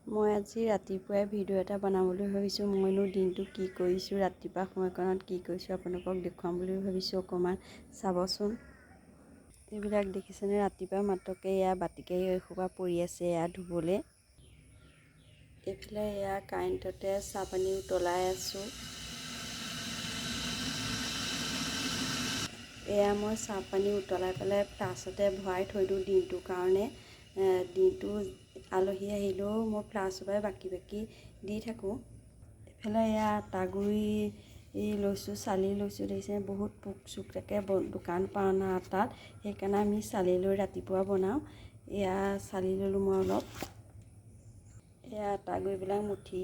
মই আজি ৰাতিপুৱাই ভিডিঅ' এটা বনাবলৈ ভাবিছোঁ। মইনো দিনটো কি কৰিছোঁ, ৰাতিপুৱা সময়কণত কি কৰিছোঁ আপোনালোকক দেখুৱাম বুলি ভাবিছোঁ। অকণমান চাবচোন। এইবিলাক দেখিছেনে? ৰাতিপুৱা মাত্ৰকে এয়া বাতিকাৰী এসোপা পৰি আছে এয়া ধুবলৈ। এইফালে এয়া কাৰেণ্টতে চাহপানী উতলাই আছোঁ। এয়া মই চাহপানী উতলাই পেলাই ফ্লাস্কতে ভৰাই থৈ দিওঁ দিনটোৰ কাৰণে। দিনটো আলহী আহিলেও মই ফ্লাস্কৰ পৰাই বাকি দি থাকোঁ। এইফালে এয়া আটাগুৰি লৈছোঁ, চালি লৈছোঁ। দেখিছে বহুত পোক চোক থাকে দোকান পাওনা তাত, সেইকাৰণে আমি চালি লৈ ৰাতিপুৱা বনাওঁ। এয়া চালি ল'লোঁ মই অলপ। এয়া আটাগুৰিবিলাক মুঠি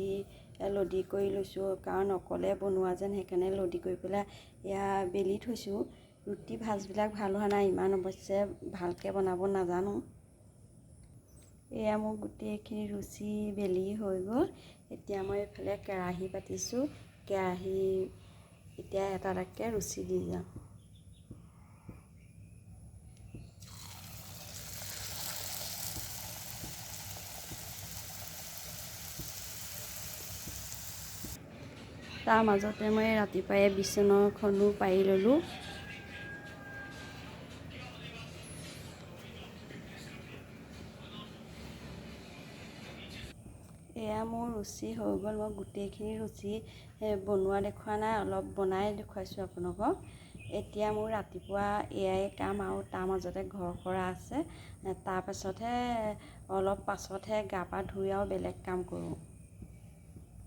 লদি কৰি লৈছোঁ, কাৰণ অকলে বনোৱা যেন, সেইকাৰণে লদি কৰি পেলাই এয়া বেলি থৈছোঁ। ৰুটি ভাজবিলাক ভাল হোৱা নাই, ইমান অৱশ্যে ভালকৈ বনাব নাজানো। এয়া মোৰ গোটেইখিনি ৰুচি বেলি হৈ গ'ল। এতিয়া মই এইফালে কেৰাহী পাতিছোঁ। কেৰাহী এতিয়া এটা এটাকৈ ৰুচি দি যাম। তাৰ মাজতে মই ৰাতিপুৱাই বিচনাখনো পাৰি ল'লোঁ। এয়া মোৰ ৰুচি হৈ গ'ল। মই গোটেইখিনি ৰুচি বনোৱা দেখুওৱা নাই, অলপ বনাই দেখুৱাইছোঁ আপোনালোকক। এতিয়া মোৰ ৰাতিপুৱা এয়াই কাম, আৰু তাৰ মাজতে ঘৰ সৰা আছে। তাৰপাছতহে অলপ পাছতহে গা পা ধুই আৰু বেলেগ কাম কৰোঁ।